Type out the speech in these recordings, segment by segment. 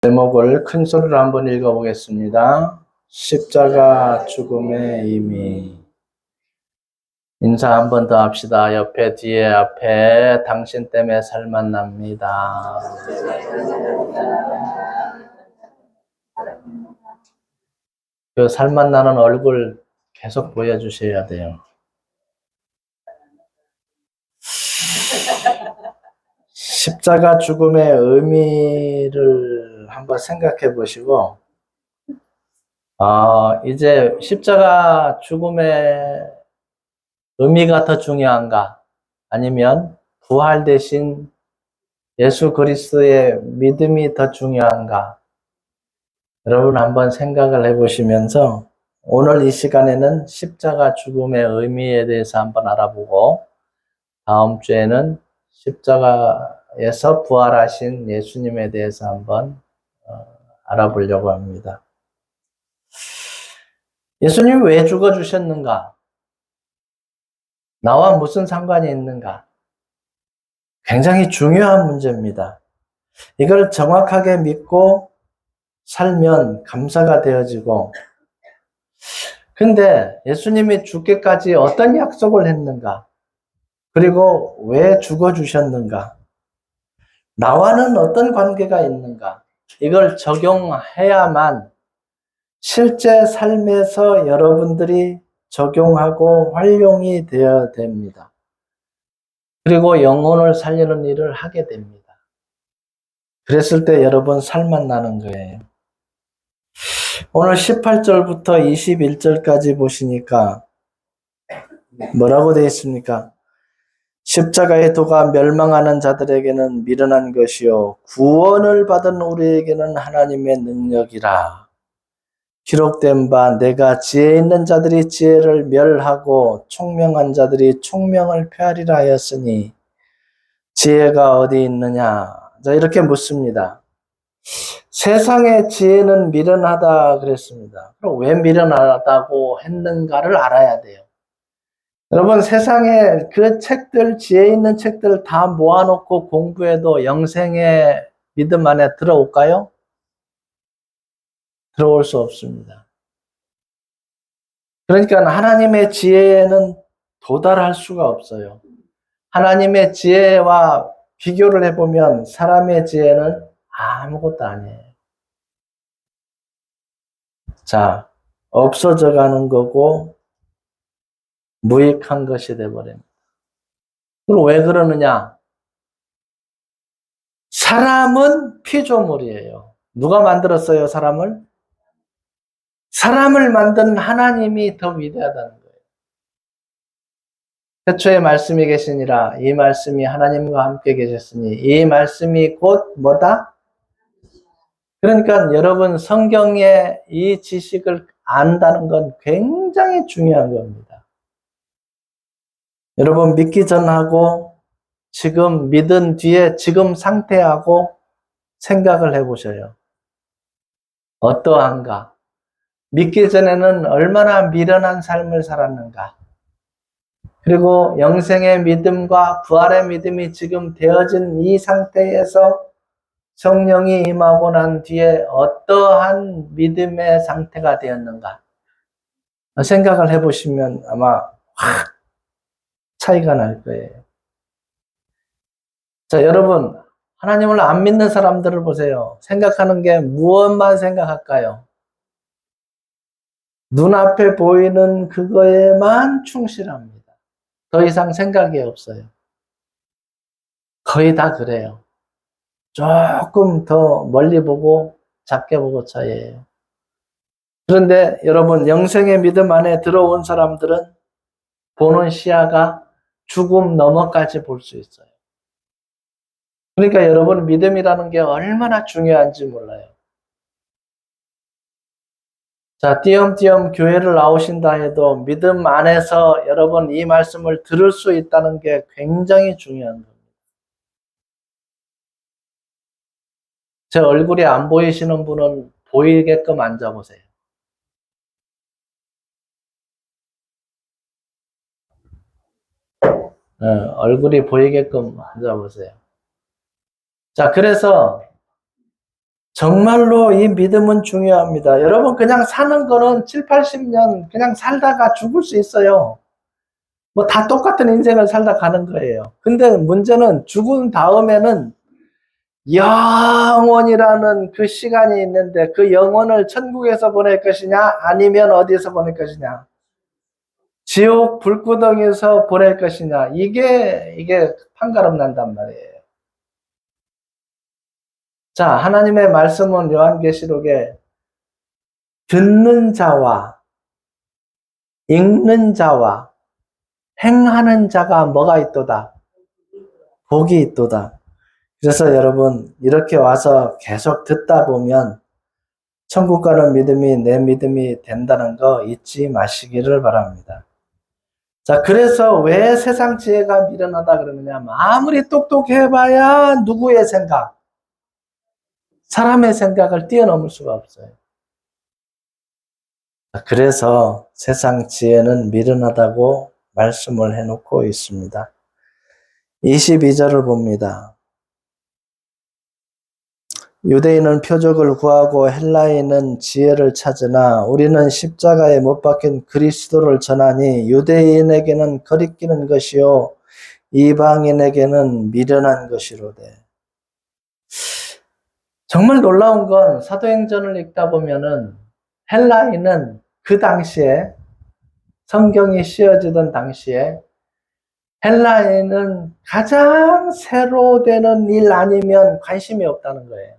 제목을 큰 소리로 한번 읽어보겠습니다. 십자가 죽음의 의미. 인사 한 번 더 합시다. 옆에, 뒤에, 앞에. 당신 때문에 살만 납니다. 그 살만 나는 얼굴 계속 보여주셔야 돼요. 십자가 죽음의 의미를 한번 생각해 보시고, 이제 십자가 죽음의 의미가 더 중요한가? 아니면 부활 대신 예수 그리스도의 믿음이 더 중요한가? 여러분 한번 생각을 해보시면서 오늘 이 시간에는 십자가 죽음의 의미에 대해서 한번 알아보고 다음 주에는 십자가에서 부활하신 예수님에 대해서 한번 알아보려고 합니다. 예수님 왜 죽어주셨는가? 나와 무슨 상관이 있는가? 굉장히 중요한 문제입니다. 이걸 정확하게 믿고 살면 감사가 되어지고, 근데 예수님이 죽기까지 어떤 약속을 했는가? 그리고 왜 죽어주셨는가? 나와는 어떤 관계가 있는가? 이걸 적용해야만 실제 삶에서 여러분들이 적용하고 활용이 되어야 됩니다. 그리고 영혼을 살리는 일을 하게 됩니다. 그랬을 때 여러분 살만 나는 거예요. 오늘 18절부터 21절까지 보시니까 뭐라고 되어 있습니까? 십자가의 도가 멸망하는 자들에게는 미련한 것이요 구원을 받은 우리에게는 하나님의 능력이라. 기록된 바 내가 지혜 있는 자들이 지혜를 멸하고 총명한 자들이 총명을 폐하리라 하였으니 지혜가 어디 있느냐? 자, 이렇게 묻습니다. 세상의 지혜는 미련하다 그랬습니다. 그럼 왜 미련하다고 했는가를 알아야 돼요. 여러분 세상에 그 책들, 지혜 있는 책들 다 모아놓고 공부해도 영생의 믿음 안에 들어올까요? 들어올 수 없습니다. 그러니까 하나님의 지혜에는 도달할 수가 없어요. 하나님의 지혜와 비교를 해보면 사람의 지혜는 아무것도 아니에요. 자, 없어져 가는 거고 무익한 것이 되어버립니다. 그럼 왜 그러느냐? 사람은 피조물이에요. 누가 만들었어요, 사람을? 사람을 만든 하나님이 더 위대하다는 거예요. 태초에 말씀이 계시니라. 이 말씀이 하나님과 함께 계셨으니 이 말씀이 곧 뭐다? 그러니까 여러분 성경의 이 지식을 안다는 건 굉장히 중요한 겁니다. 여러분 믿기 전하고 지금 믿은 뒤에 지금 상태하고 생각을 해보셔요. 어떠한가? 믿기 전에는 얼마나 미련한 삶을 살았는가? 그리고 영생의 믿음과 부활의 믿음이 지금 되어진 이 상태에서 성령이 임하고 난 뒤에 어떠한 믿음의 상태가 되었는가? 생각을 해보시면 아마 확 차이가 날 거예요. 자, 여러분, 하나님을 안 믿는 사람들을 보세요. 생각하는 게 무엇만 생각할까요? 눈앞에 보이는 그거에만 충실합니다. 더 이상 생각이 없어요. 거의 다 그래요. 조금 더 멀리 보고 작게 보고 차이예요. 그런데 여러분 영생의 믿음 안에 들어온 사람들은 보는 시야가 죽음 너머까지 볼 수 있어요. 그러니까 여러분 믿음이라는 게 얼마나 중요한지 몰라요. 자, 띄엄띄엄 교회를 나오신다 해도 믿음 안에서 여러분 이 말씀을 들을 수 있다는 게 굉장히 중요한 겁니다. 제 얼굴이 안 보이시는 분은 보이게끔 앉아보세요. 얼굴이 보이게끔 앉아보세요. 자, 그래서 정말로 이 믿음은 중요합니다. 여러분, 그냥 사는 거는 7, 80년 그냥 살다가 죽을 수 있어요. 뭐 다 똑같은 인생을 살다 가는 거예요. 근데 문제는 죽은 다음에는 영원이라는 그 시간이 있는데 그 영혼을 천국에서 보낼 것이냐 아니면 어디에서 보낼 것이냐, 지옥 불구덩이에서 보낼 것이냐, 이게 판가름 난단 말이에요. 자, 하나님의 말씀은 요한계시록에 듣는 자와 읽는 자와 행하는 자가 뭐가 있도다? 복이 있도다. 그래서 여러분, 이렇게 와서 계속 듣다 보면 천국 가는 믿음이 내 믿음이 된다는 거 잊지 마시기를 바랍니다. 자, 그래서 왜 세상 지혜가 미련하다 그러느냐? 아무리 똑똑해봐야 누구의 생각? 사람의 생각을 뛰어넘을 수가 없어요. 그래서 세상 지혜는 미련하다고 말씀을 해놓고 있습니다. 22절을 봅니다. 유대인은 표적을 구하고 헬라인은 지혜를 찾으나 우리는 십자가에 못 박힌 그리스도를 전하니 유대인에게는 거리끼는 것이요 이방인에게는 미련한 것이로되. 정말 놀라운 건 사도행전을 읽다 보면은 헬라인은 그 당시에, 성경이 씌어지던 당시에 헬라인은 가장 새로 되는 일 아니면 관심이 없다는 거예요.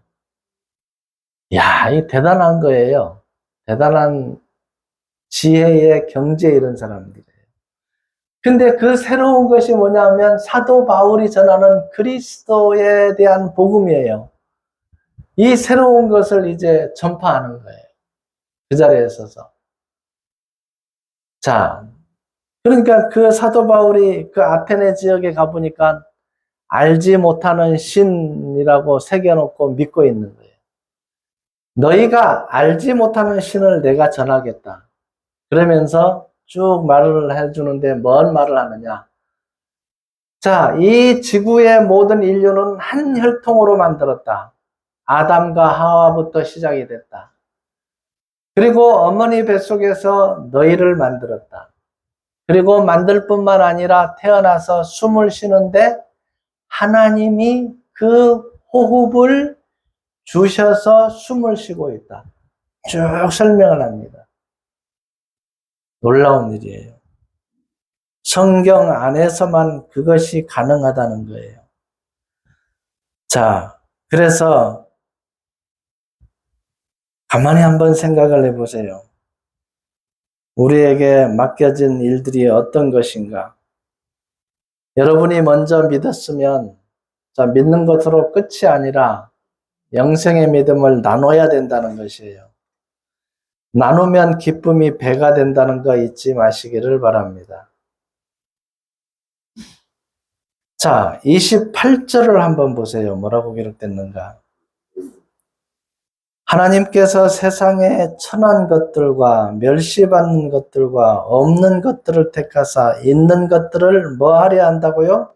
야, 이 대단한 거예요. 대단한 지혜의 경지에 이른 사람들이에요. 근데 그 새로운 것이 뭐냐면 사도 바울이 전하는 그리스도에 대한 복음이에요. 이 새로운 것을 이제 전파하는 거예요. 그 자리에 서서. 자, 그러니까 그 사도 바울이 그 아테네 지역에 가보니까 알지 못하는 신이라고 새겨놓고 믿고 있는 거예요. 너희가 알지 못하는 신을 내가 전하겠다. 그러면서 쭉 말을 해주는데 뭔 말을 하느냐. 자, 이 지구의 모든 인류는 한 혈통으로 만들었다. 아담과 하와부터 시작이 됐다. 그리고 어머니 뱃속에서 너희를 만들었다. 그리고 만들 뿐만 아니라 태어나서 숨을 쉬는데 하나님이 그 호흡을 주셔서 숨을 쉬고 있다. 쭉 설명을 합니다. 놀라운 일이에요. 성경 안에서만 그것이 가능하다는 거예요. 자, 그래서 가만히 한번 생각을 해보세요. 우리에게 맡겨진 일들이 어떤 것인가? 여러분이 먼저 믿었으면, 자, 믿는 것으로 끝이 아니라 영생의 믿음을 나눠야 된다는 것이에요. 나누면 기쁨이 배가 된다는 거 잊지 마시기를 바랍니다. 자, 28절을 한번 보세요. 뭐라고 기록됐는가? 하나님께서 세상에 천한 것들과 멸시받는 것들과 없는 것들을 택하사 있는 것들을 뭐 하려 한다고요?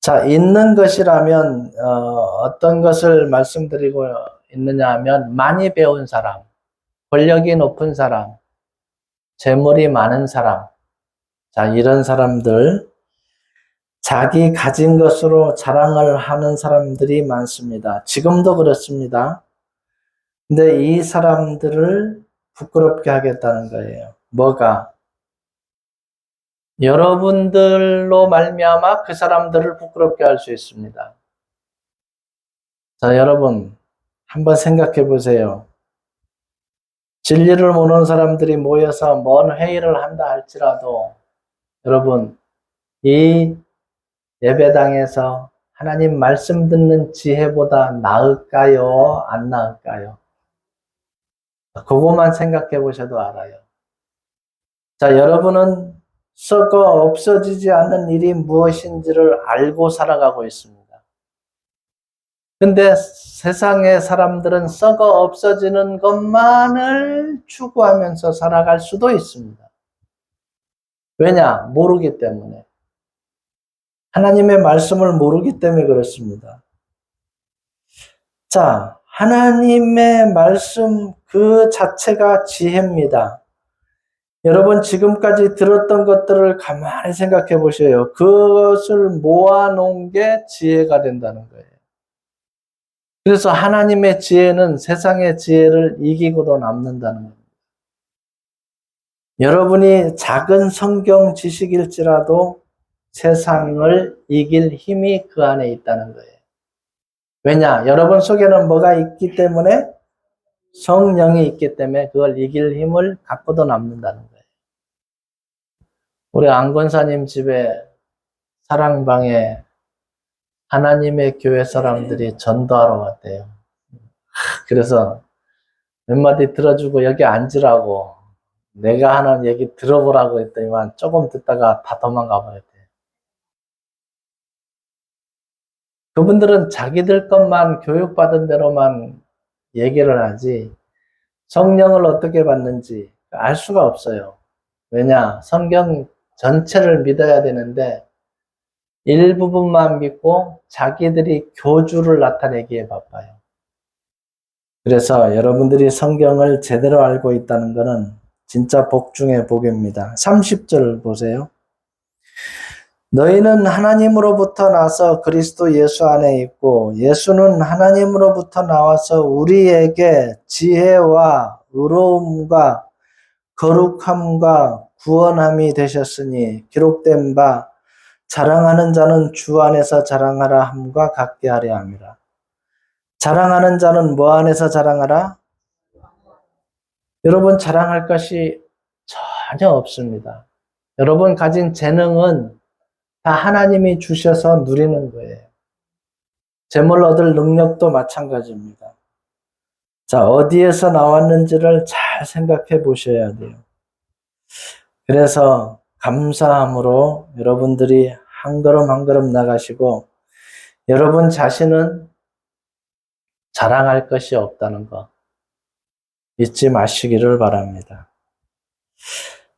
자, 있는 것이라면 어떤 것을 말씀드리고 있느냐 하면 많이 배운 사람, 권력이 높은 사람, 재물이 많은 사람, 자, 이런 사람들, 자기 가진 것으로 자랑을 하는 사람들이 많습니다. 지금도 그렇습니다. 근데 이 사람들을 부끄럽게 하겠다는 거예요. 뭐가? 여러분들로 말미암아 그 사람들을 부끄럽게 할 수 있습니다. 자, 여러분 한번 생각해 보세요. 진리를 모르는 사람들이 모여서 뭔 회의를 한다 할지라도 여러분, 이 예배당에서 하나님 말씀 듣는 지혜보다 나을까요? 안 나을까요? 그것만 생각해 보셔도 알아요. 자, 여러분은 썩어 없어지지 않는 일이 무엇인지를 알고 살아가고 있습니다. 근데 세상의 사람들은 썩어 없어지는 것만을 추구하면서 살아갈 수도 있습니다. 왜냐? 모르기 때문에. 하나님의 말씀을 모르기 때문에 그렇습니다. 자, 하나님의 말씀 그 자체가 지혜입니다. 여러분 지금까지 들었던 것들을 가만히 생각해 보세요. 그것을 모아놓은 게 지혜가 된다는 거예요. 그래서 하나님의 지혜는 세상의 지혜를 이기고도 남는다는 겁니다. 여러분이 작은 성경 지식일지라도 세상을 이길 힘이 그 안에 있다는 거예요. 왜냐? 여러분 속에는 뭐가 있기 때문에? 성령이 있기 때문에 그걸 이길 힘을 갖고도 남는다는 거예요. 우리 안권사님 집에 사랑방에 하나님의 교회 사람들이 전도하러 왔대요. 그래서 몇 마디 들어주고 여기 앉으라고 내가 하는 얘기 들어보라고 했더니만 조금 듣다가 다 도망가 버렸대요. 그분들은 자기들 것만 교육받은 대로만 얘기를 하지 성령을 어떻게 받는지 알 수가 없어요. 왜냐? 성경 전체를 믿어야 되는데 일부분만 믿고 자기들이 교주를 나타내기에 바빠요. 그래서 여러분들이 성경을 제대로 알고 있다는 것은 진짜 복 중의 복입니다. 30절 보세요. 너희는 하나님으로부터 나서 그리스도 예수 안에 있고 예수는 하나님으로부터 나와서 우리에게 지혜와 의로움과 거룩함과 구원함이 되셨으니 기록된 바 자랑하는 자는 주 안에서 자랑하라 함과 같게 하려 함이라. 자랑하는 자는 뭐 안에서 자랑하라? 여러분 자랑할 것이 전혀 없습니다. 여러분 가진 재능은 다 하나님이 주셔서 누리는 거예요. 재물 얻을 능력도 마찬가지입니다. 자, 어디에서 나왔는지를 잘 생각해 보셔야 돼요. 그래서 감사함으로 여러분들이 한 걸음 한 걸음 나가시고 여러분 자신은 자랑할 것이 없다는 거 잊지 마시기를 바랍니다.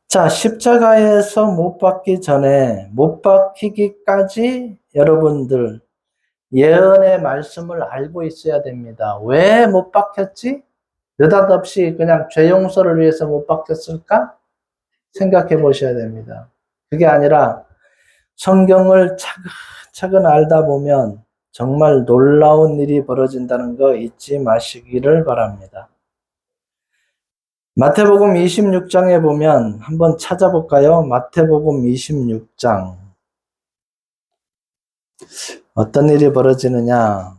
자, 십자가에서 못 박기 전에 못 박히기까지 여러분들 예언의 말씀을 알고 있어야 됩니다. 왜 못 박혔지? 느닷없이 그냥 죄 용서를 위해서 못 박혔을까? 생각해 보셔야 됩니다. 그게 아니라 성경을 차근차근 알다 보면 정말 놀라운 일이 벌어진다는 거 잊지 마시기를 바랍니다. 마태복음 26장에 보면 한번 찾아볼까요? 마태복음 26장. 어떤 일이 벌어지느냐?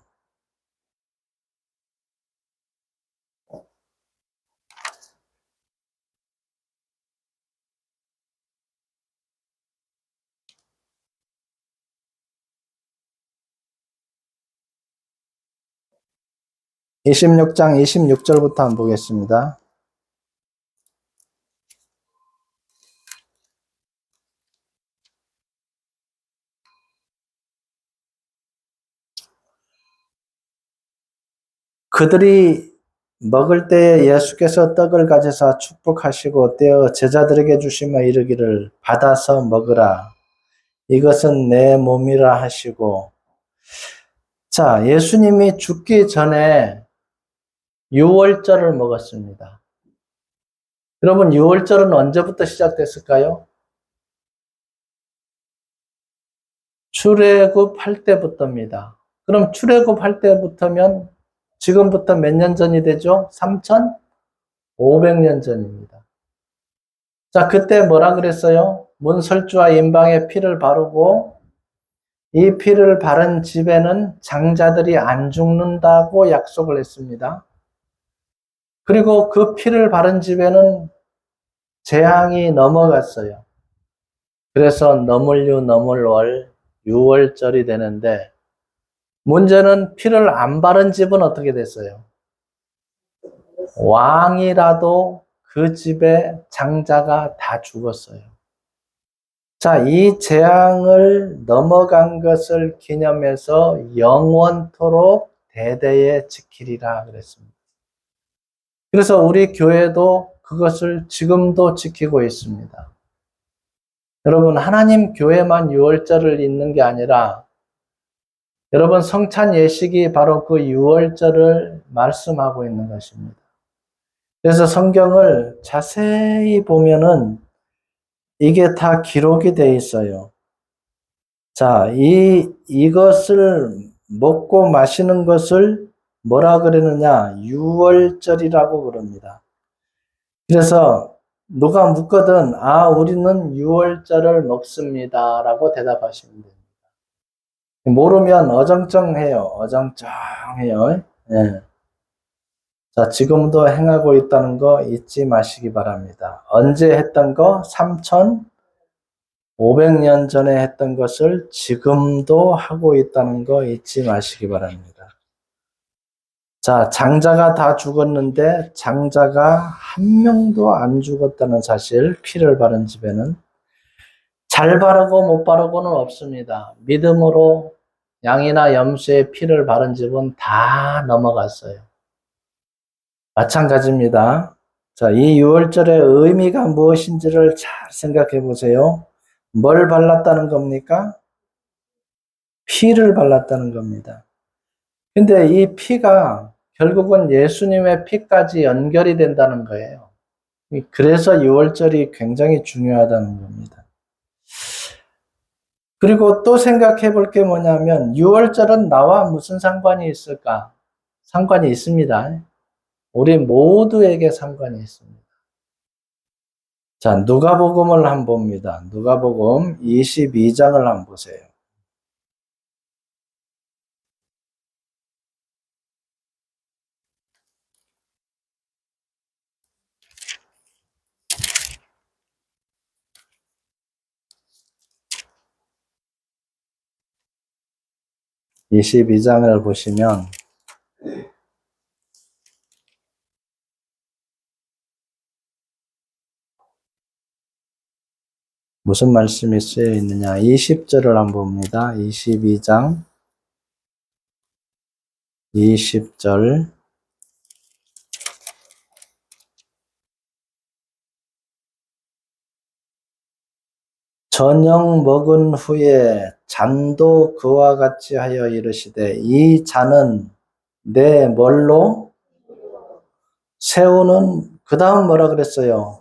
(26장) 26절부터 한번 보겠습니다. 그들이 먹을 때에 예수께서 떡을 가져서 축복하시고 떼어 제자들에게 주시며 이르기를 받아서 먹으라. 이것은 내 몸이라 하시고. 자, 예수님이 죽기 전에 유월절을 먹었습니다. 여러분, 유월절은 언제부터 시작됐을까요? 출애굽할 때부터입니다. 그럼 출애굽할 때부터면 지금부터 몇 년 전이 되죠? 3,500년 전입니다. 자, 그때 뭐라 그랬어요? 문설주와 임방에 피를 바르고 이 피를 바른 집에는 장자들이 안 죽는다고 약속을 했습니다. 그리고 그 피를 바른 집에는 재앙이 넘어갔어요. 그래서 넘을유 넘을월 6월절이 되는데 문제는 피를 안 바른 집은 어떻게 됐어요? 왕이라도 그 집의 장자가 다 죽었어요. 자, 이 재앙을 넘어간 것을 기념해서 영원토록 대대에 지키리라 그랬습니다. 그래서 우리 교회도 그것을 지금도 지키고 있습니다. 여러분, 하나님 교회만 유월절을 잇는 게 아니라 여러분, 성찬 예식이 바로 그 유월절을 말씀하고 있는 것입니다. 그래서 성경을 자세히 보면은 이게 다 기록이 돼 있어요. 자, 이것을 먹고 마시는 것을 뭐라 그러느냐? 유월절이라고 그럽니다. 그래서 누가 묻거든, 우리는 유월절을 먹습니다. 라고 대답하시면 됩니다. 모르면 어정쩡해요. 어정쩡해요. 예. 자, 지금도 행하고 있다는 거 잊지 마시기 바랍니다. 언제 했던 거? 3,500년 전에 했던 것을 지금도 하고 있다는 거 잊지 마시기 바랍니다. 자, 장자가 다 죽었는데 장자가 한 명도 안 죽었다는 사실, 피를 바른 집에는 잘 바르고 못 바르고는 없습니다. 믿음으로 양이나 염소의 피를 바른 집은 다 넘어갔어요. 마찬가지입니다. 자, 이 유월절의 의미가 무엇인지를 잘 생각해 보세요. 뭘 발랐다는 겁니까? 피를 발랐다는 겁니다. 근데 이 피가 결국은 예수님의 피까지 연결이 된다는 거예요. 그래서 유월절이 굉장히 중요하다는 겁니다. 그리고 또 생각해 볼 게 뭐냐면 유월절은 나와 무슨 상관이 있을까? 상관이 있습니다. 우리 모두에게 상관이 있습니다. 자, 누가복음을 한번 봅니다. 누가복음 22장을 한번 보세요. 22장을 보시면 무슨 말씀이 쓰여 있느냐? 20절을 한번 봅니다. 22장 20절. 저녁 먹은 후에 잔도 그와 같이 하여 이르시되 이 잔은 내 뭘로? 새우는 그 다음 뭐라 그랬어요?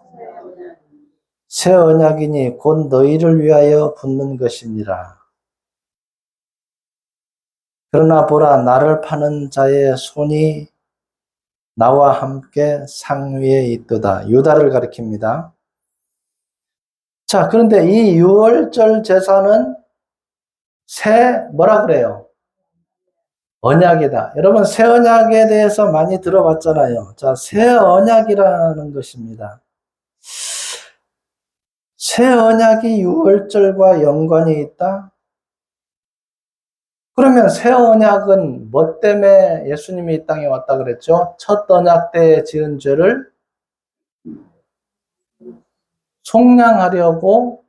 새 언약이니 곧 너희를 위하여 붓는 것이니라. 그러나 보라, 나를 파는 자의 손이 나와 함께 상위에 있도다. 유다를 가리킵니다. 자, 그런데 이 유월절 제사는 뭐라 그래요? 언약이다. 여러분, 새 언약에 대해서 많이 들어봤잖아요. 자, 새 언약이라는 것입니다. 새 언약이 유월절과 연관이 있다? 그러면 새 언약은 뭐 때문에 예수님이 이 땅에 왔다 그랬죠? 첫 언약 때 지은 죄를 속량하려고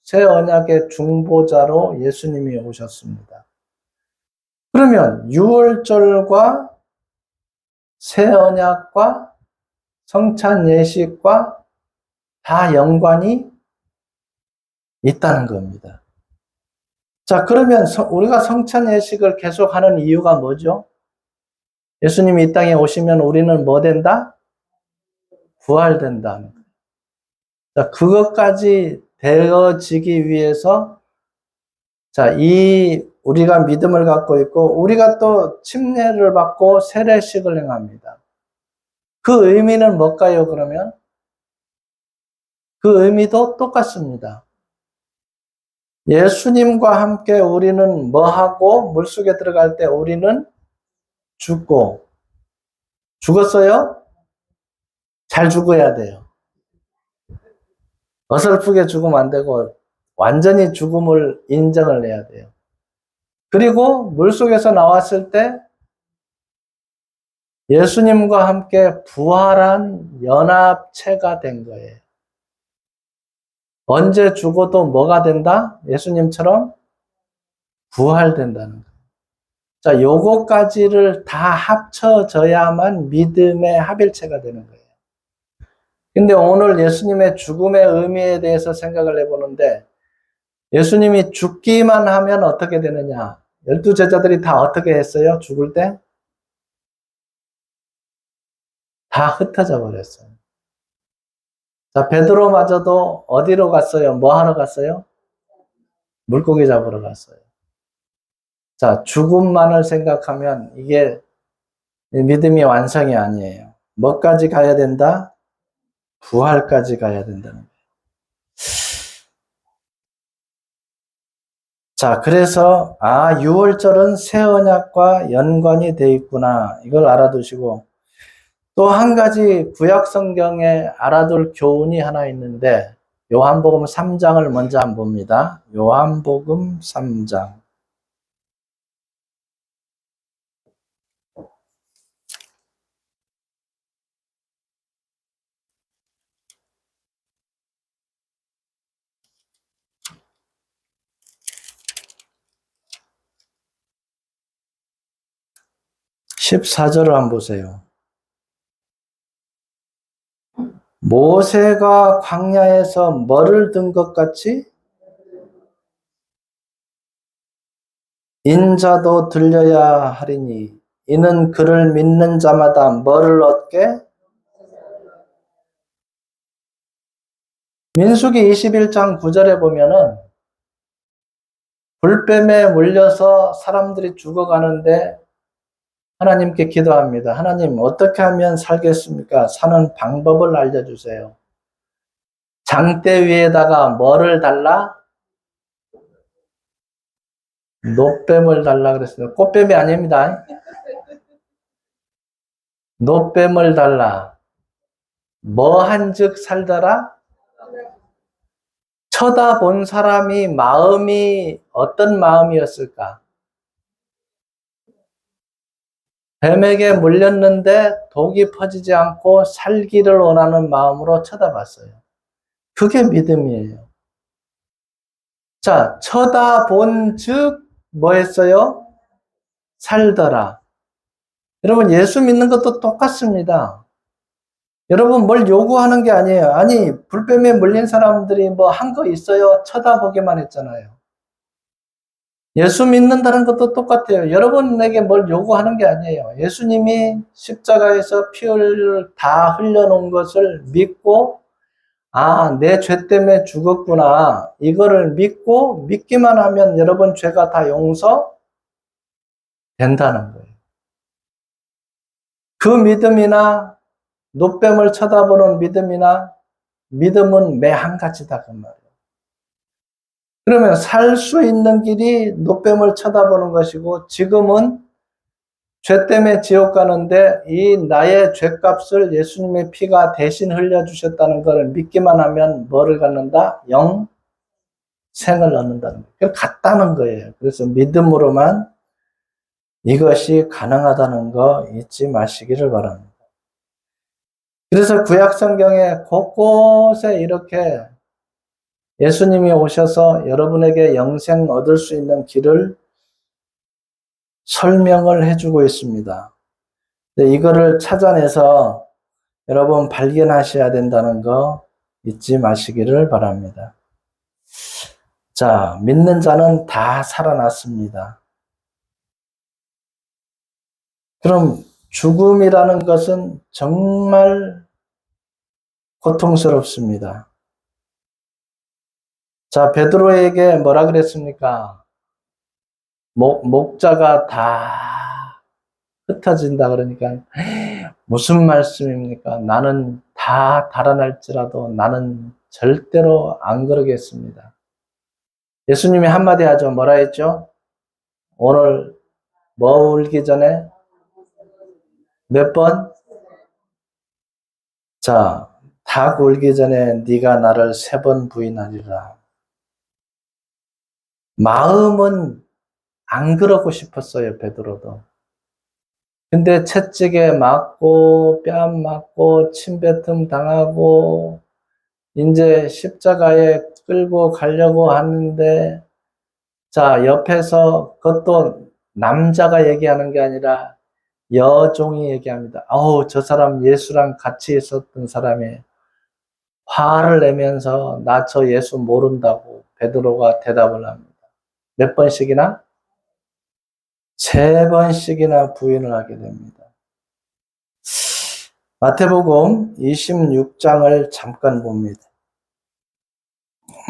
새 언약의 중보자로 예수님이 오셨습니다. 그러면 유월절과 새 언약과 성찬 예식과 다 연관이 있다는 겁니다. 자, 그러면 우리가 성찬 예식을 계속하는 이유가 뭐죠? 예수님이 이 땅에 오시면 우리는 뭐 된다? 부활된다는 거예요. 자, 그것까지 되어지기 위해서 자, 우리가 믿음을 갖고 있고 우리가 또 침례를 받고 세례식을 행합니다. 그 의미는 뭘까요, 그러면? 그 의미도 똑같습니다. 예수님과 함께 우리는 뭐 하고 물속에 들어갈 때 우리는 죽고 죽었어요? 잘 죽어야 돼요. 어설프게 죽으면 안 되고 완전히 죽음을 인정을 해야 돼요. 그리고 물속에서 나왔을 때 예수님과 함께 부활한 연합체가 된 거예요. 언제 죽어도 뭐가 된다? 예수님처럼 부활된다는 거예요. 자, 요거까지를 다 합쳐져야만 믿음의 합일체가 되는 거예요. 근데 오늘 예수님의 죽음의 의미에 대해서 생각을 해보는데 예수님이 죽기만 하면 어떻게 되느냐? 12 제자들이 다 어떻게 했어요? 죽을 때? 다 흩어져 버렸어요. 자, 베드로마저도 어디로 갔어요? 뭐 하러 갔어요? 물고기 잡으러 갔어요. 자, 죽음만을 생각하면 이게 믿음이 완성이 아니에요. 뭐까지 가야 된다? 부활까지 가야 된다는 거예요. 자, 그래서 6월절은 새 언약과 연관이 돼 있구나. 이걸 알아두시고 또 한 가지 구약 성경에 알아둘 교훈이 하나 있는데 요한복음 3장을 먼저 한번 봅니다. 요한복음 3장. 14절을 한번 보세요. 모세가 광야에서 뭐를 든 것 같이 인자도 들려야 하리니 이는 그를 믿는 자마다 뭐를 얻게? 민수기 21장 9절에 보면은 불뱀에 물려서 사람들이 죽어가는데 하나님께 기도합니다. 하나님 어떻게 하면 살겠습니까? 사는 방법을 알려주세요. 장대 위에다가 뭐를 달라? 노뱀을 달라 그랬어요. 꽃뱀이 아닙니다. 노뱀을 달라. 뭐 한즉 살더라? 쳐다본 사람이 마음이 어떤 마음이었을까? 뱀에게 물렸는데 독이 퍼지지 않고 살기를 원하는 마음으로 쳐다봤어요. 그게 믿음이에요. 자, 쳐다본 즉 뭐 했어요? 살더라. 여러분 예수 믿는 것도 똑같습니다. 여러분 뭘 요구하는 게 아니에요. 아니 불뱀에 물린 사람들이 뭐 한 거 있어요? 쳐다보기만 했잖아요. 예수 믿는다는 것도 똑같아요. 여러분에게 뭘 요구하는 게 아니에요. 예수님이 십자가에서 피를 다 흘려놓은 것을 믿고 내 죄 때문에 죽었구나. 이거를 믿고 믿기만 하면 여러분 죄가 다 용서된다는 거예요. 그 믿음이나 노뱀을 쳐다보는 믿음은 매 한 가지다 그 말이에요. 그러면 살 수 있는 길이 노뱀을 쳐다보는 것이고 지금은 죄 때문에 지옥 가는데 이 나의 죄값을 예수님의 피가 대신 흘려주셨다는 것을 믿기만 하면 뭐를 갖는다? 영생을 얻는다는 거예요. 같다는 거예요. 그래서 믿음으로만 이것이 가능하다는 거 잊지 마시기를 바랍니다. 그래서 구약 성경에 곳곳에 이렇게 예수님이 오셔서 여러분에게 영생 얻을 수 있는 길을 설명을 해주고 있습니다. 이거를 찾아내서 여러분 발견하셔야 된다는 거 잊지 마시기를 바랍니다. 자, 믿는 자는 다 살아났습니다. 그럼 죽음이라는 것은 정말 고통스럽습니다. 자, 베드로에게 뭐라 그랬습니까? 목자가 다 흩어진다 그러니까 무슨 말씀입니까? 나는 다 달아날지라도 나는 절대로 안 그러겠습니다. 예수님이 한마디 하죠. 뭐라 했죠? 오늘 뭐 울기 전에 몇 번? 자, 닭 울기 전에 네가 나를 3번 부인하리라. 마음은 안 그러고 싶었어요, 베드로도. 근데 채찍에 맞고 뺨 맞고 침뱉음 당하고 이제 십자가에 끌고 가려고 하는데 자, 옆에서 그것도 남자가 얘기하는 게 아니라 여종이 얘기합니다. 저 사람 예수랑 같이 있었던 사람이 화를 내면서 나 저 예수 모른다고 베드로가 대답을 합니다. 몇 번씩이나? 3번씩이나 부인을 하게 됩니다. 마태복음 26장을 잠깐 봅니다.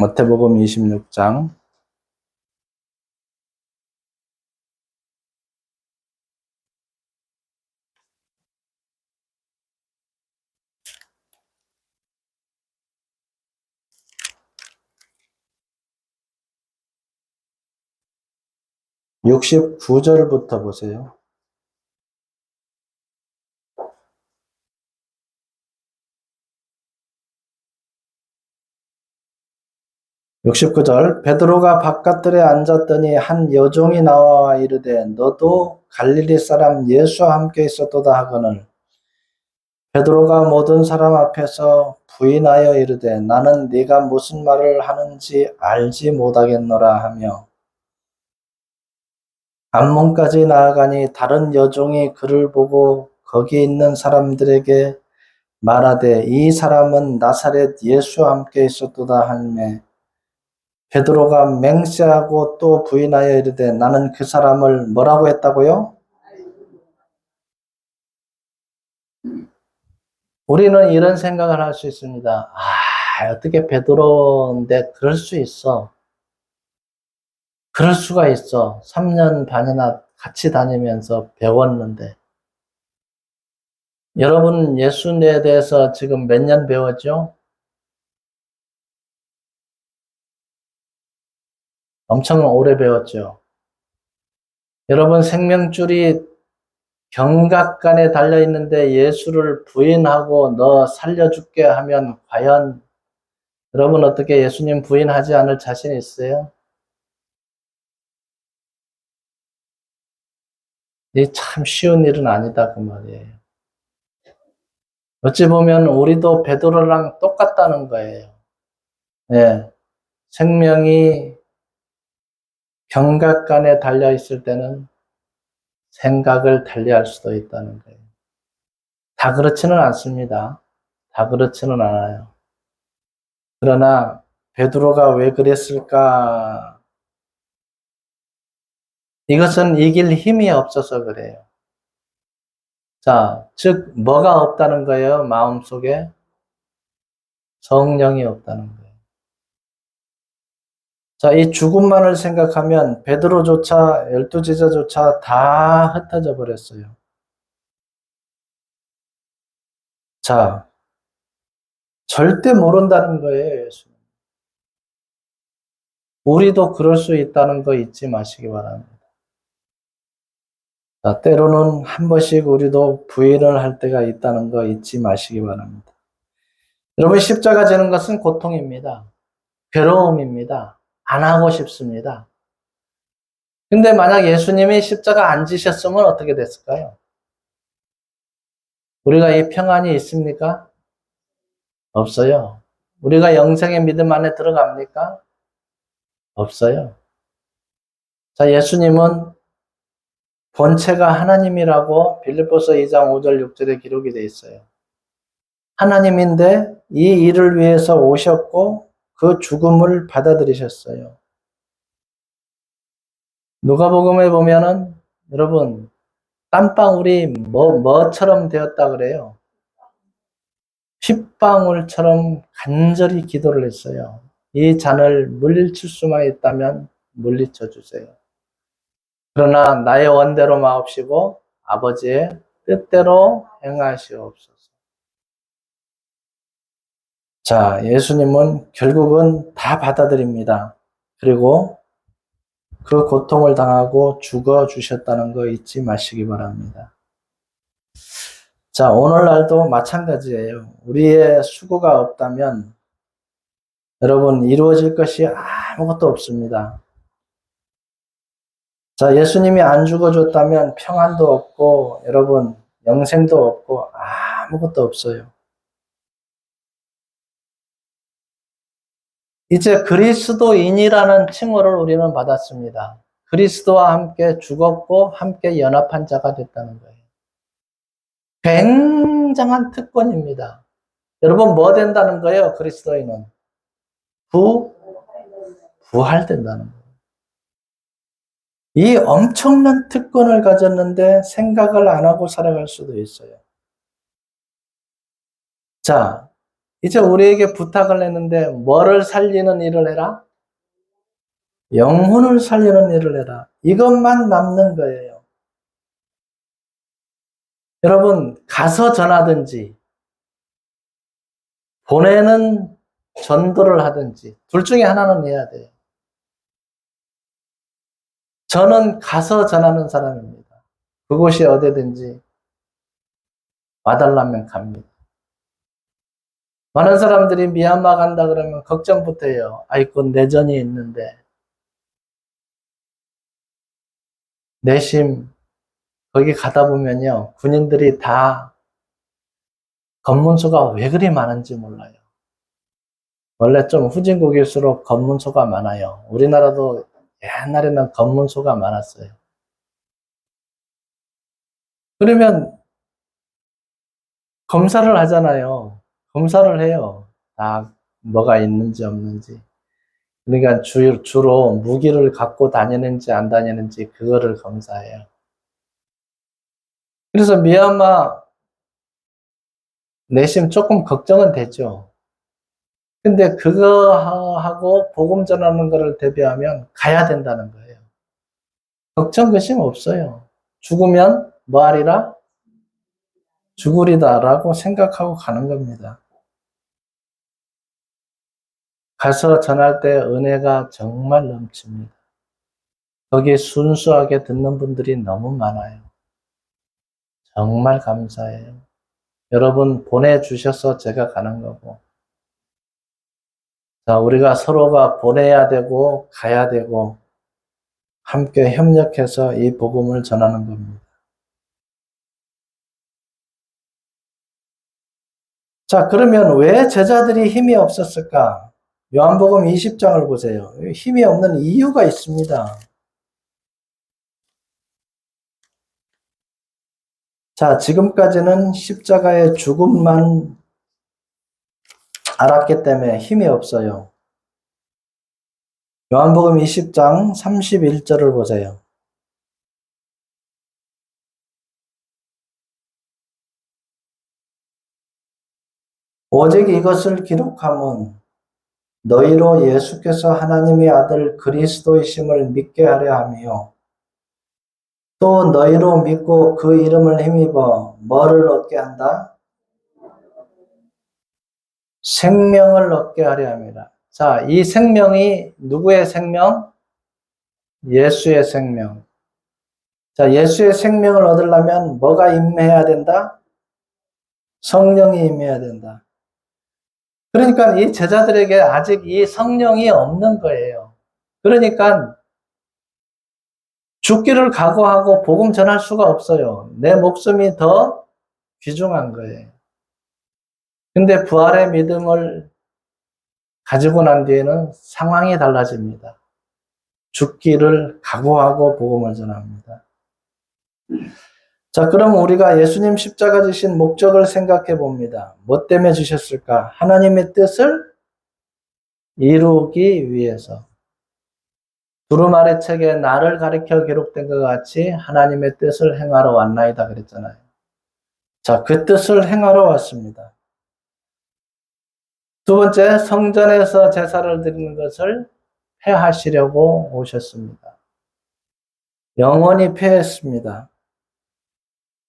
마태복음 26장 69절부터 보세요. 69절 베드로가 바깥들에 앉았더니 한 여종이 나와 이르되 너도 갈릴리 사람 예수와 함께 있었도다 하거늘 베드로가 모든 사람 앞에서 부인하여 이르되 나는 네가 무슨 말을 하는지 알지 못하겠노라 하며 앞문까지 나아가니 다른 여종이 그를 보고 거기 있는 사람들에게 말하되 이 사람은 나사렛 예수와 함께 있었도다 하며 베드로가 맹세하고 또 부인하여 이르되 나는 그 사람을 뭐라고 했다고요? 우리는 이런 생각을 할 수 있습니다. 어떻게 베드로인데 그럴 수 있어. 그럴 수가 있어. 3년 반이나 같이 다니면서 배웠는데. 여러분 예수님에 대해서 지금 몇 년 배웠죠? 엄청 오래 배웠죠. 여러분 생명줄이 경각간에 달려있는데 예수를 부인하고 너 살려줄게 하면 과연 여러분 어떻게 예수님 부인하지 않을 자신 있어요? 이게 참 쉬운 일은 아니다 그 말이에요. 어찌 보면 우리도 베드로랑 똑같다는 거예요. 예, 생명이 경각간에 달려있을 때는 생각을 달리할 수도 있다는 거예요. 다 그렇지는 않습니다. 다 그렇지는 않아요. 그러나 베드로가 왜 그랬을까? 이것은 이길 힘이 없어서 그래요. 자, 즉 뭐가 없다는 거예요? 마음속에 성령이 없다는 거예요. 자, 이 죽음만을 생각하면 베드로조차 12제자조차 다 흩어져 버렸어요. 자, 절대 모른다는 거예요, 예수님. 우리도 그럴 수 있다는 거 잊지 마시기 바랍니다. 자, 때로는 한 번씩 우리도 부인을 할 때가 있다는 거 잊지 마시기 바랍니다. 여러분, 십자가 지는 것은 고통입니다. 괴로움입니다. 안 하고 싶습니다. 근데 만약 예수님이 십자가 안 지셨으면 어떻게 됐을까요? 우리가 이 평안이 있습니까? 없어요. 우리가 영생의 믿음 안에 들어갑니까? 없어요. 자, 예수님은 본체가 하나님이라고 빌립보서 2장 5절 6절에 기록이 되어 있어요. 하나님인데 이 일을 위해서 오셨고 그 죽음을 받아들이셨어요. 누가복음에 보면은 여러분 땀방울이 뭐처럼 되었다 그래요? 핏방울처럼 간절히 기도를 했어요. 이 잔을 물리칠 수만 있다면 물리쳐 주세요. 그러나 나의 원대로 마옵시고 아버지의 뜻대로 행하시옵소서. 자, 예수님은 결국은 다 받아들입니다. 그리고 그 고통을 당하고 죽어 주셨다는 거 잊지 마시기 바랍니다. 자, 오늘날도 마찬가지예요. 우리의 수고가 없다면 여러분 이루어질 것이 아무것도 없습니다. 자, 예수님이 안 죽어줬다면 평안도 없고 여러분 영생도 없고 아무것도 없어요. 이제 그리스도인이라는 칭호를 우리는 받았습니다. 그리스도와 함께 죽었고 함께 연합한 자가 됐다는 거예요. 굉장한 특권입니다. 여러분 뭐 된다는 거예요? 그리스도인은 부활된다는 거예요. 이 엄청난 특권을 가졌는데 생각을 안 하고 살아갈 수도 있어요. 자, 이제 우리에게 부탁을 했는데 뭐를 살리는 일을 해라? 영혼을 살리는 일을 해라. 이것만 남는 거예요. 여러분, 가서 전하든지 보내는 전도를 하든지 둘 중에 하나는 해야 돼요. 저는 가서 전하는 사람입니다. 그곳이 어디든지 와달라면 갑니다. 많은 사람들이 미얀마 간다 그러면 걱정부터 해요. 아이고, 내전이 있는데. 내심, 거기 가다 보면요. 군인들이 다 검문소가 왜 그리 많은지 몰라요. 원래 좀 후진국일수록 검문소가 많아요. 우리나라도 옛날에는 검문소가 많았어요. 그러면 검사를 하잖아요. 검사를 해요. 다 뭐가 있는지 없는지. 그러니까 주로 무기를 갖고 다니는지 안 다니는지 그거를 검사해요. 그래서 미얀마 내심 조금 걱정은 되죠. 근데 그거 하고 복음 전하는 거를 대비하면 가야 된다는 거예요. 걱정 근심 없어요. 죽으면 뭐 하리라? 죽으리다라고 생각하고 가는 겁니다. 가서 전할 때 은혜가 정말 넘칩니다. 거기에 순수하게 듣는 분들이 너무 많아요. 정말 감사해요. 여러분 보내주셔서 제가 가는 거고. 자, 우리가 서로가 보내야 되고 가야 되고 함께 협력해서 이 복음을 전하는 겁니다. 자, 그러면 왜 제자들이 힘이 없었을까? 요한복음 20장을 보세요. 힘이 없는 이유가 있습니다. 자, 지금까지는 십자가의 죽음만 알았기 때문에 힘이 없어요. 요한복음 20장 31절을 보세요. 오직 이것을 기록함은 너희로 예수께서 하나님의 아들 그리스도이심을 믿게 하려 함이요. 또 너희로 믿고 그 이름을 힘입어 뭐를 얻게 한다? 생명을 얻게 하려 합니다. 자, 이 생명이 누구의 생명? 예수의 생명. 자, 예수의 생명을 얻으려면 뭐가 임해야 된다? 성령이 임해야 된다. 그러니까 이 제자들에게 아직 이 성령이 없는 거예요. 그러니까 죽기를 각오하고 복음 전할 수가 없어요. 내 목숨이 더 귀중한 거예요. 근데 부활의 믿음을 가지고 난 뒤에는 상황이 달라집니다. 죽기를 각오하고 복음을 전합니다. 자, 그럼 우리가 예수님 십자가 지신 목적을 생각해 봅니다. 뭐 때문에 지셨을까? 하나님의 뜻을 이루기 위해서. 두루마리 책에 나를 가리켜 기록된 것 같이 하나님의 뜻을 행하러 왔나이다 그랬잖아요. 자, 그 뜻을 행하러 왔습니다. 두 번째, 성전에서 제사를 드리는 것을 폐하시려고 오셨습니다. 영원히 폐했습니다.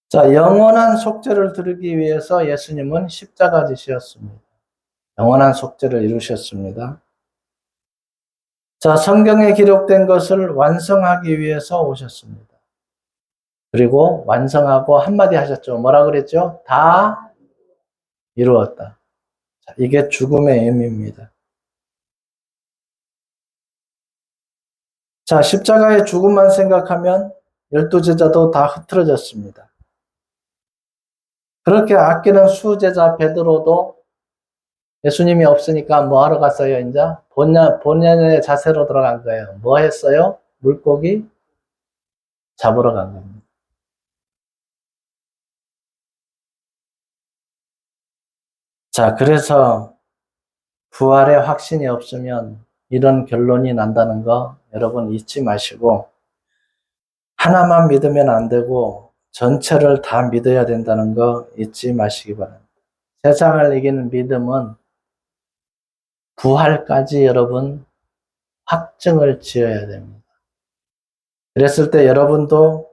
자, 영원한 속죄를 드리기 위해서 예수님은 십자가 지셨습니다. 영원한 속죄를 이루셨습니다. 자, 성경에 기록된 것을 완성하기 위해서 오셨습니다. 그리고 완성하고 한마디 하셨죠. 뭐라 그랬죠? 다 이루었다. 자, 이게 죽음의 의미입니다. 자, 십자가의 죽음만 생각하면 12제자도 다 흐트러졌습니다. 그렇게 아끼는 수제자 베드로도 예수님이 없으니까 뭐 하러 갔어요, 이제? 본연의 자세로 들어간 거예요. 뭐 했어요? 물고기 잡으러 간 겁니다. 자, 그래서 부활의 확신이 없으면 이런 결론이 난다는 거 여러분 잊지 마시고 하나만 믿으면 안 되고 전체를 다 믿어야 된다는 거 잊지 마시기 바랍니다. 세상을 이기는 믿음은 부활까지 여러분 확증을 지어야 됩니다. 그랬을 때 여러분도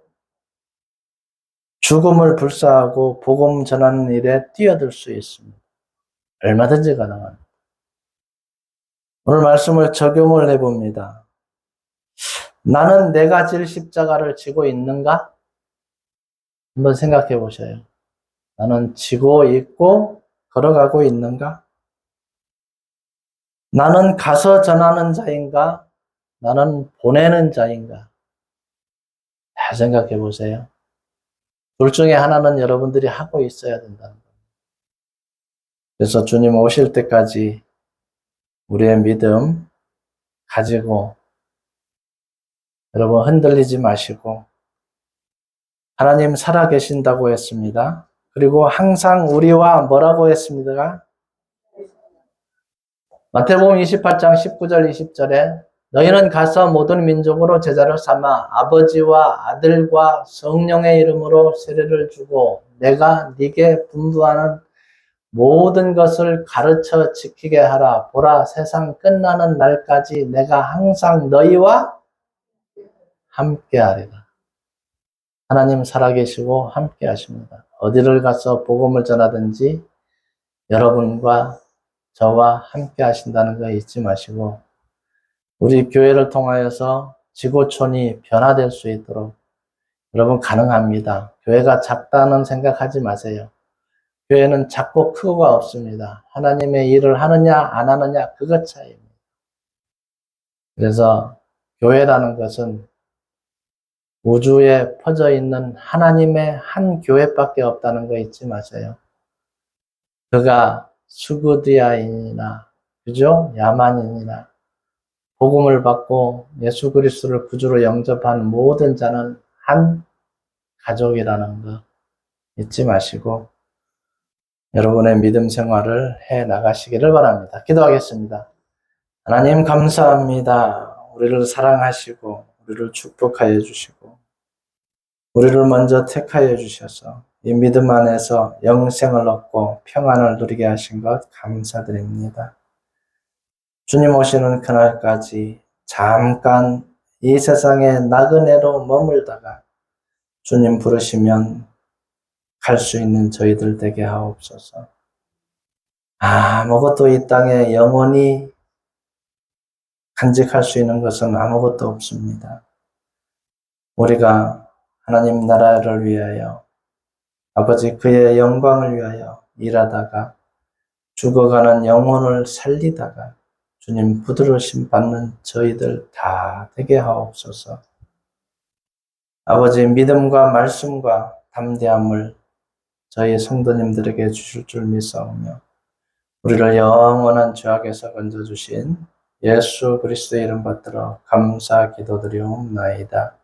죽음을 불사하고 복음 전하는 일에 뛰어들 수 있습니다. 얼마든지 가능합니다. 오늘 말씀을 적용을 해봅니다. 나는 내가 질 십자가를 지고 있는가? 한번 생각해 보셔요. 나는 지고 있고 걸어가고 있는가? 나는 가서 전하는 자인가? 나는 보내는 자인가? 잘 생각해 보세요. 둘 중에 하나는 여러분들이 하고 있어야 된다는 거예요. 그래서 주님 오실 때까지 우리의 믿음 가지고 여러분 흔들리지 마시고 하나님 살아계신다고 했습니다. 그리고 항상 우리와 뭐라고 했습니까? 마태복음 28장 19절 20절에 너희는 가서 모든 민족으로 제자를 삼아 아버지와 아들과 성령의 이름으로 세례를 주고 내가 네게 분부하는 모든 것을 가르쳐 지키게 하라. 보라, 세상 끝나는 날까지 내가 항상 너희와 함께 하리라. 하나님 살아계시고 함께 하십니다. 어디를 가서 복음을 전하든지 여러분과 저와 함께 하신다는 거 잊지 마시고 우리 교회를 통하여서 지구촌이 변화될 수 있도록 여러분 가능합니다. 교회가 작다는 생각하지 마세요. 교회는 작고 크고가 없습니다. 하나님의 일을 하느냐 안 하느냐 그것 차이입니다. 그래서 교회라는 것은 우주에 퍼져 있는 하나님의 한 교회밖에 없다는 거 잊지 마세요. 그가 수구디아인이나 그죠? 야만인이나 복음을 받고 예수 그리스도를 구주로 영접한 모든 자는 한 가족이라는 거 잊지 마시고 여러분의 믿음 생활을 해 나가시기를 바랍니다. 기도하겠습니다. 하나님 감사합니다. 우리를 사랑하시고 우리를 축복하여 주시고 우리를 먼저 택하여 주셔서 이 믿음 안에서 영생을 얻고 평안을 누리게 하신 것 감사드립니다. 주님 오시는 그날까지 잠깐 이 세상의 나그네로 머물다가 주님 부르시면 갈 수 있는 저희들 되게 하옵소서. 아무것도 이 땅에 영원히 간직할 수 있는 것은 아무것도 없습니다. 우리가 하나님 나라를 위하여 아버지 그의 영광을 위하여 일하다가 죽어가는 영혼을 살리다가 주님 부드러우심 받는 저희들 다 되게 하옵소서. 아버지 믿음과 말씀과 담대함을 저희 성도님들에게 주실 줄 믿사오며 우리를 영원한 죄악에서 건져주신 예수 그리스도의 이름 받들어 감사 기도드리옵나이다.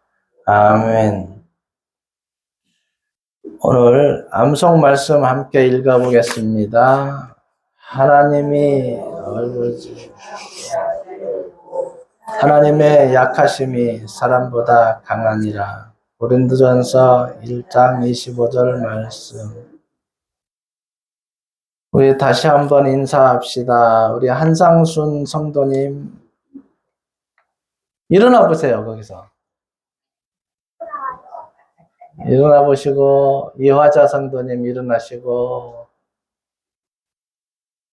아멘. 오늘 암송 말씀 함께 읽어보겠습니다. 하나님의 약하심이 사람보다 강하니라. 고린도전서 1장 25절 말씀. 우리 다시 한번 인사합시다. 우리 한상순 성도님 일어나 보세요. 거기서 일어나 보시고 이화자 성도님 일어나시고